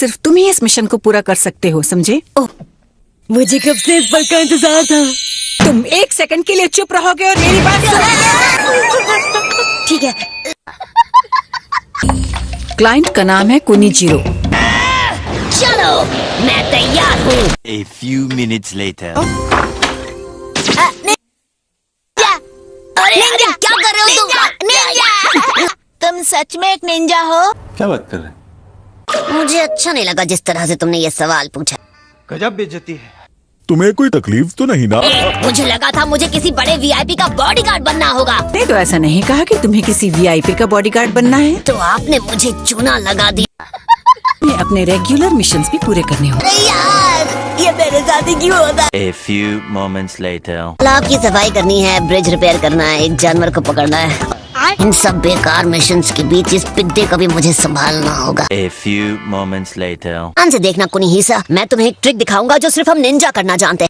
सिर्फ तुम ही इस मिशन को पूरा कर सकते हो, समझे? ओह, मुझे कब से इस पल का इंतजार था। तुम 1 सेकंड के लिए चुप रहोगे और मेरी बात सुनोगे? ठीक है। क्लाइंट का नाम है कुनीजीरो। चलो, मैं तैयार हूँ। A few minutes later. Ninja, क्या कर रहे हो तुम? निंजा! तुम सच में एक निंजा हो? क्या बात कर रहे हैं? मुझे अच्छा नहीं लगा जिस तरह से तुमने ये सवाल पूछा। गजब बेइज्जती है। तुम्हें कोई तकलीफ तो नहीं ना? मुझे लगा था मुझे किसी बड़े वीआईपी का बॉडीगार्ड बनना होगा। नहीं तो ऐसा नहीं कहा कि तुम्हें किसी वीआईपी का बॉडीगार्ड बनना है। तो आपने मुझे चूना लगा दिया। तुम्हें अपने रेगुलर मिशंस भी पूरे करने होंगे। अरे यार, ये मेरे साथ ही क्यों होता है? A few moments later. तालाब की सफाई करनी है, ब्रिज रिपेयर करना है, एक जानवर को पकड़ना है। इन सब बेकार मिशंस के बीच इस पिद्दे को भी मुझे संभालना होगा। A few moments later. ध्यान से देखना कुनीहिसा, मैं तुम्हें एक ट्रिक दिखाऊंगा जो सिर्फ हम निंजा करना जानते हैं।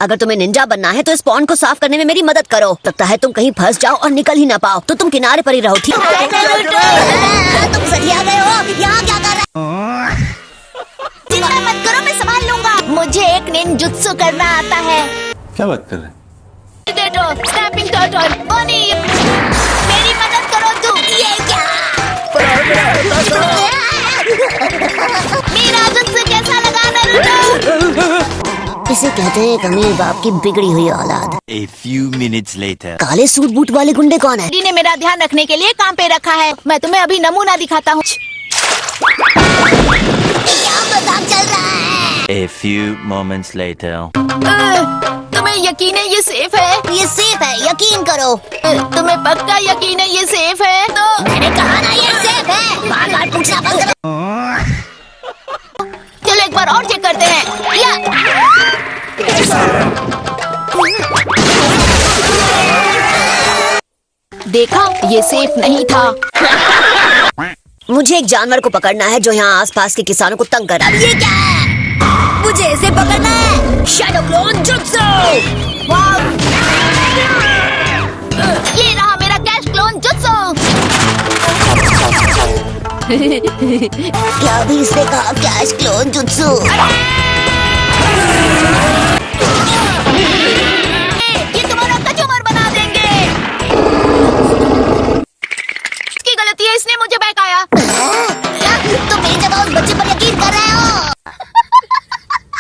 अगर तुम्हें निंजा बनना है तो इस पॉन्ड को साफ करने में मेरी मदद करो। लगता है तुम कहीं फंस जाओ और निकल ही ना पाओ, तो तुम किनारे पर ही रहो, ठीक है? तुम सही आ गए हो। यहाँ क्या कर रहे हो? चिंता मत करो, मैं संभाल लूंगा। मुझे एक निंजुत्सु करना आता है। क्या बात कर रहे हैं? स्नैपिंग टर्टल, ओनी, मेरी मदद करो तुम। ये क्या? मेरा जुत्सु कैसा लगा नारुतो? इसे कहते हैं एक अमीर बाप की बिगड़ी हुई औलाद। A few minutes later. काले सूट बूट वाले गुंडे कौन है? ने मेरा ध्यान रखने के लिए काम पे रखा है। मैं तुम्हें अभी नमूना दिखाता हूँ। क्या मजाक चल रहा है? A few moments later. तुम्हें यकीन है ये सेफ है? ये सेफ है, यकीन करो। तुम्हें पक्का यकीन है ये सेफ है? तो मैंने कहा ना ये सेफ है। बार-बार पूछना बंद करो। चलो एक बार और चेक करते हैं। या देखा, ये सेफ नहीं था। मुझे एक जानवर को पकड़ना है जो यहाँ आसपास के किसानों को तंग कर रहा है। ये क्या है? मुझे इसे पकड़ना है। शैडो क्लोन जुत्सु। वाव! ये रहा मेरा कैश क्लोन जुत्सु। क्या भी इसने कहा कैश क्लोन जुत्सु? ये तुम्हारा कचूमर बना देंगे। इसकी गलती है, इसने मुझे बहकाया। तुम मेरी जगह उस बच्चे पर यकीन कर रहे हो?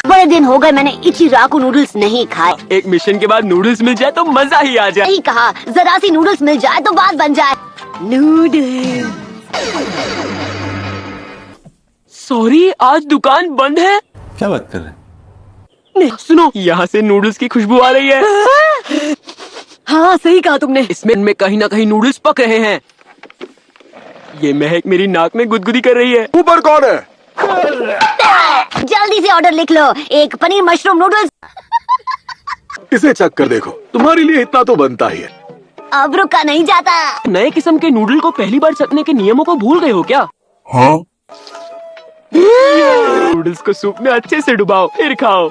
बड़े दिन हो गए मैंने इचिराकु नूडल्स नहीं खाए। एक मिशन के बाद नूडल्स मिल जाए तो मजा ही आ जाए। नहीं कहा, जरा सी नूडल्स मिल जाए तो बात बन जाए। नूडल्स। सॉरी, आज दुकान बंद है। क्या बात कर रहे हैं? नहीं, सुनो, यहाँ से नूडल्स की खुशबू आ रही है। हाँ, सही कहा तुमने। इसमें कहीं ना कहीं नूडल्स पक रहे हैं। ये महक मेरी नाक में गुदगुदी कर रही है। ऊपर कौन है? जल्दी से ऑर्डर लिख लो, एक पनीर मशरूम नूडल्स। इसे चख कर देखो, तुम्हारे लिए इतना तो बनता ही है। अब रुका नहीं जाता। नए किस्म के नूडल को पहली बार चखने के नियमों को भूल गए हो क्या? हाँ? नूडल्स को सूप में अच्छे से डुबाओ, फिर खाओ।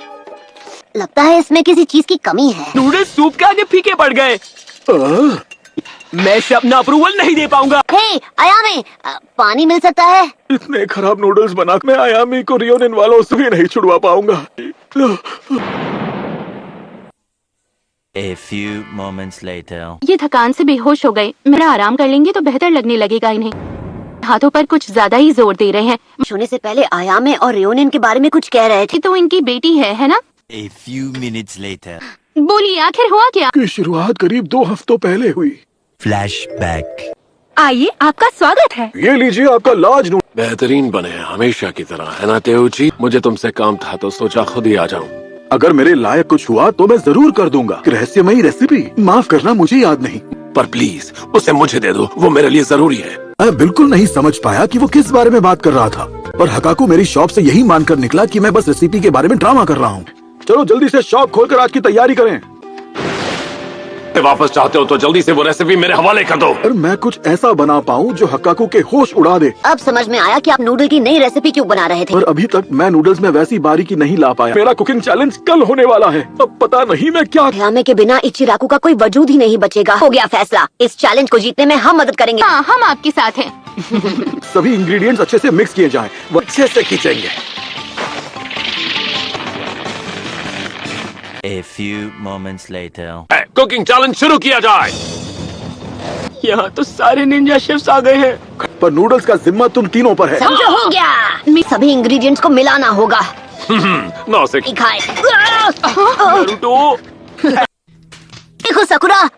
लगता है इसमें किसी चीज की कमी है। नूडल्स सूप के आगे फीके पड़ गए। मैं अपना अप्रूवल नहीं दे पाऊंगा। हे आयामी, पानी मिल सकता है? इतने खराब नूडल्स बना मैं आयामी को रियोनिन वालों से भी नहीं छुड़वा पाऊंगा। A few moments later. ये थकान से बेहोश हो गए। मेरा आराम कर लेंगे तो बेहतर लगने लगेगा इन्हें। हाथों पर कुछ ज्यादा ही जोर दे रहे हैं। सोने से पहले आयामे और रियोनिन के बारे में कुछ कह रहे थे। ये तो इनकी बेटी है ना? A few minutes later. बोलिए, आखिर हुआ क्या? की शुरुआत करीब 2 हफ्तों पहले हुई। Flashback. आइए, आपका स्वागत है। ये लीजिए आपका लाज नूडल। बेहतरीन बने हैं हमेशा की तरह, है ना तेऊची? मुझे तुमसे काम था तो सोचा खुद ही आ जाऊं। अगर मेरे लायक कुछ हुआ तो मैं जरूर कर दूंगा। रहस्यमयी रेसिपी, माफ करना मुझे याद नहीं। पर प्लीज उसे मुझे दे दो, वो मेरे लिए जरूरी है। मैं बिल्कुल नहीं समझ पाया कि वो किस बारे में बात कर रहा था, पर हकाकू मेरी शॉप से यही मानकर निकला कि मैं बस रेसिपी के बारे में ड्रामा कर रहा हूँ। चलो जल्दी से शॉप खोलकर आज की तैयारी करें। वापस चाहते हो तो जल्दी से वो रेसिपी मेरे हवाले कर दो। और मैं कुछ ऐसा बना पाऊँ जो हकाकू के होश उड़ा दे। अब समझ में आया कि आप नूडल की नई रेसिपी क्यों बना रहे थे। पर अभी तक मैं नूडल्स में वैसी बारीकी नहीं ला पाया। मेरा कुकिंग चैलेंज कल होने वाला है, अब पता नहीं मैं क्या। आयामे के बिना इचिराकू का कोई वजूद ही नहीं बचेगा। हो गया फैसला, इस चैलेंज को जीतने में हम मदद करेंगे। हाँ, हम आपके साथ हैं। सभी इंग्रेडिएंट्स अच्छे से मिक्स किए जाएं, वो अच्छे से खींचेंगे। A few moments later. Cooking challenge शुरू किया जाए। यहाँ तो सारे निंजा शेफ्स आ गए हैं। पर नूडल्स का जिम्मा तुम तीनों पर है। समझो, हो गया। सभी इंग्रेडिएंट्स को मिलाना होगा। 9 से खाए। नारुतो, देखो सकुरा,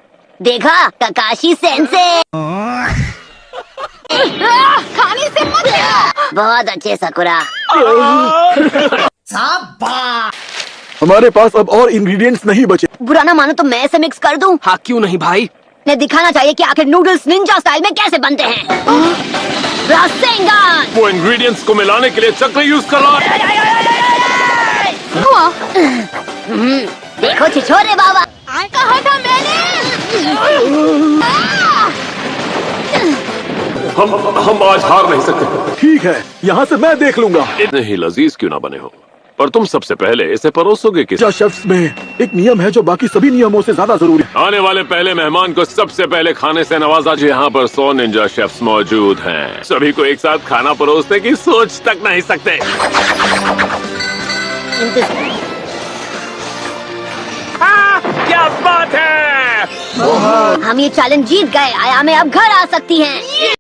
देखा काकाशी सेंसे। खाने से मत लेना। बहुत अच्छे सकुरा। हमारे पास अब और इंग्रेडिएंट्स नहीं बचे। बुरा ना मानो तो मैं इसे मिक्स कर दूं। हाँ क्यों नहीं भाई। ने दिखाना चाहिए कि आखिर नूडल्स निंजा स्टाइल में कैसे बनते हैं। रासेंगन। वो इंग्रेडिएंट्स को मिलाने के लिए चक्र यूज कर रहा है। देखो छिछोरे बाबा। कहा था मैंने। हम आज हार नहीं सकते। ठीक है, यहाँ से मैं देख लूंगा। इतने ही लजीज क्यों ना बने हो, पर तुम सबसे पहले इसे परोसोगे किस? निंजा शेफ्स में एक नियम है जो बाकी सभी नियमों से ज्यादा जरूरी है। आने वाले पहले मेहमान को सबसे पहले खाने से नवाजा। जी यहाँ पर 100 निंजा शेफ्स मौजूद हैं। सभी को एक साथ खाना परोसने की सोच तक नहीं सकते। क्या बात है। हम ये चैलेंज जीत गए। आया मैं अब घर आ सकती हैं।